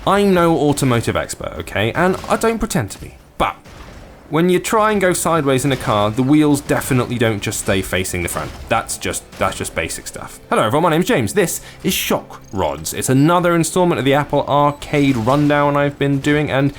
I'm no automotive expert, okay, and I don't pretend to be, but when you try and go sideways in a car, the wheels definitely don't just stay facing the front. That's just basic stuff. Hello everyone, my name's James. This is Shockrods. It's another installment of the Apple Arcade rundown I've been doing, and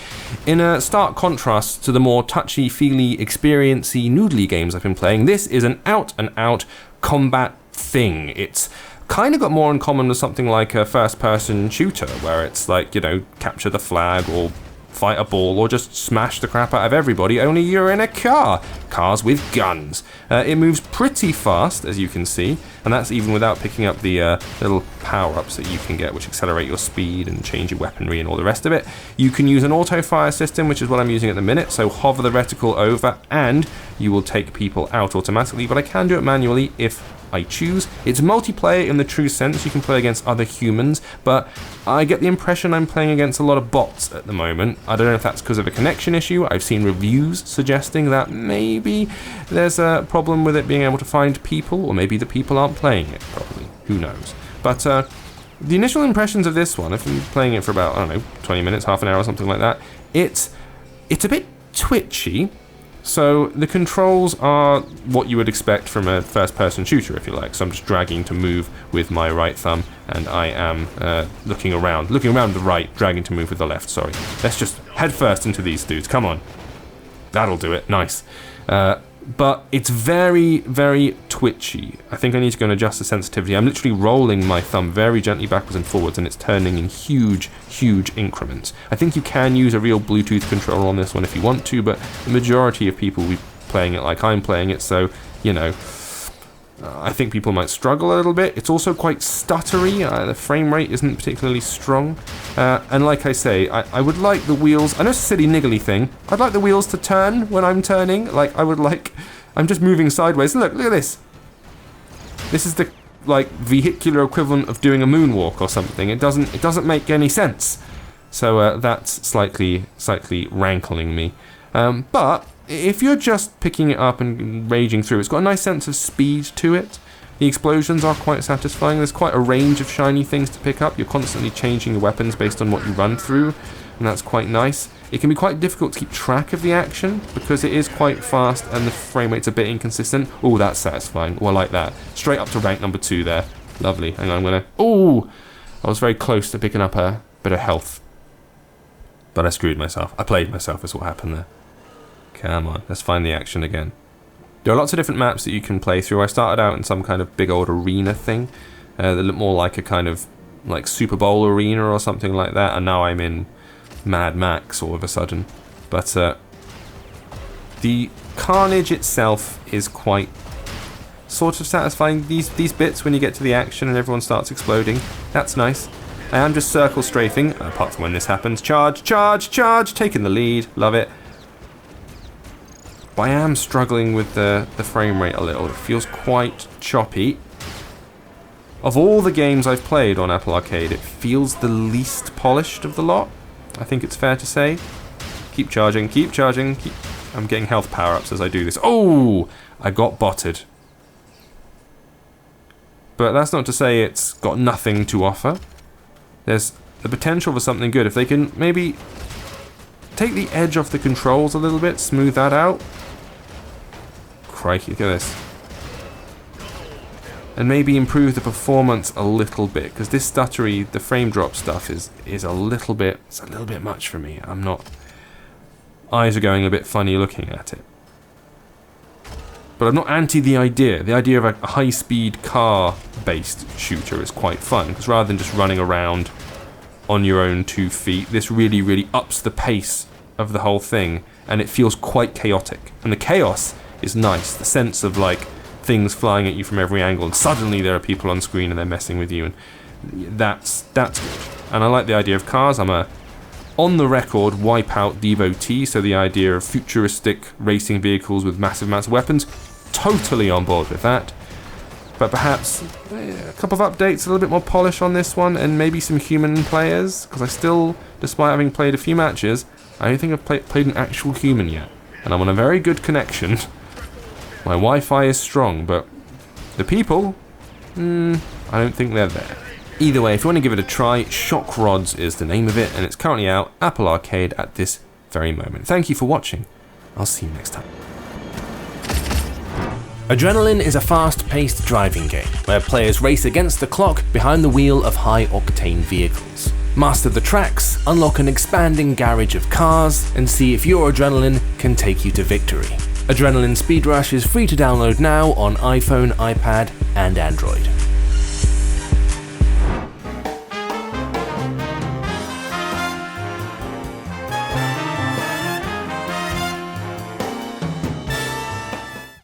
in a stark contrast to the more touchy-feely, experience-y, noodly games I've been playing, this is an out-and-out combat thing. It's kind of got more in common with something like a first-person shooter, where it's like, you know, capture the flag or fight a ball or just smash the crap out of everybody, only you're in a car. Cars with guns. It moves pretty fast, as you can see, and that's even without picking up the little power-ups that you can get, which accelerate your speed and change your weaponry and all the rest of it. You can use an auto-fire system, which is what I'm using at the minute, so hover the reticle over and you will take people out automatically, but I can do it manually if I choose. It's multiplayer in the true sense. You can play against other humans, but I get the impression I'm playing against a lot of bots at the moment. I don't know if that's because of a connection issue. I've seen reviews suggesting that maybe there's a problem with it being able to find people, or maybe the people aren't playing it properly. Who knows? But the initial impressions of this one, if I'm playing it for about, I don't know, 20 minutes, half an hour or something like that, it's a bit twitchy. So the controls are what you would expect from a first-person shooter, if you like. So I'm just dragging to move with my right thumb, and I am looking around the right, dragging to move with the left, sorry. Let's just head first into these dudes, come on. That'll do it, nice. But it's very, very twitchy. I think I need to go and adjust the sensitivity. I'm literally rolling my thumb very gently backwards and forwards, and it's turning in huge, huge increments. I think you can use a real Bluetooth controller on this one if you want to, but the majority of people will be playing it like I'm playing it, so, you know, I think people might struggle a little bit. It's also quite stuttery. The frame rate isn't particularly strong. And like I say, I would like the wheels... I know it's a silly niggly thing. I'd like the wheels to turn when I'm turning. Like, I'm just moving sideways. Look at this. This is the, like, vehicular equivalent of doing a moonwalk or something. It doesn't make any sense. So that's slightly rankling me. But if you're just picking it up and raging through, it's got a nice sense of speed to it. The explosions are quite satisfying. There's quite a range of shiny things to pick up. You're constantly changing your weapons based on what you run through, and that's quite nice. It can be quite difficult to keep track of the action because it is quite fast and the frame rate's a bit inconsistent. Oh, that's satisfying. Oh, I like that. Straight up to rank number 2 there. Lovely. Hang on, I'm gonna... Oh! I was very close to picking up a bit of health. But I screwed myself. I played myself is what happened there. Come on, let's find the action again. There are lots of different maps that you can play through. I started out in some kind of big old arena thing that looked more like a kind of like Super Bowl arena or something like that, and now I'm in Mad Max all of a sudden. But the carnage itself is quite sort of satisfying. These bits when you get to the action and everyone starts exploding, that's nice. I am just circle strafing, apart from when this happens. Charge, charge, charge, taking the lead, love it. But I am struggling with the frame rate a little. It feels quite choppy. Of all the games I've played on Apple Arcade, it feels the least polished of the lot. I think it's fair to say. Keep charging, keep charging. I'm getting health power-ups as I do this. Oh! I got botted. But that's not to say it's got nothing to offer. There's the potential for something good. If they can maybe take the edge off the controls a little bit, smooth that out. Crikey, look at this. And maybe improve the performance a little bit, because this stuttery, the frame drop stuff is a little bit, it's a little bit much for me. I'm not, eyes are going a bit funny looking at it. But I'm not anti the idea. The idea of a high-speed car-based shooter is quite fun, because rather than just running around on your own 2 feet, this really, really ups the pace of the whole thing, and it feels quite chaotic. And the chaos is nice, the sense of like things flying at you from every angle, and suddenly there are people on screen and they're messing with you, and that's good. And I like the idea of cars. I'm a on the record Wipeout devotee, so the idea of futuristic racing vehicles with massive amounts of weapons, totally on board with that. But perhaps a couple of updates, a little bit more polish on this one, and maybe some human players, because I still, despite having played a few matches, I don't think I've played an actual human yet, and I'm on a very good connection. My Wi-Fi is strong, but the people, I don't think they're there. Either way, if you want to give it a try, Shockrods is the name of it, and it's currently out Apple Arcade at this very moment. Thank you for watching. I'll see you next time. Adrenaline is a fast-paced driving game where players race against the clock behind the wheel of high-octane vehicles. Master the tracks, unlock an expanding garage of cars, and see if your adrenaline can take you to victory. Adrenaline Speed Rush is free to download now on iPhone, iPad, and Android.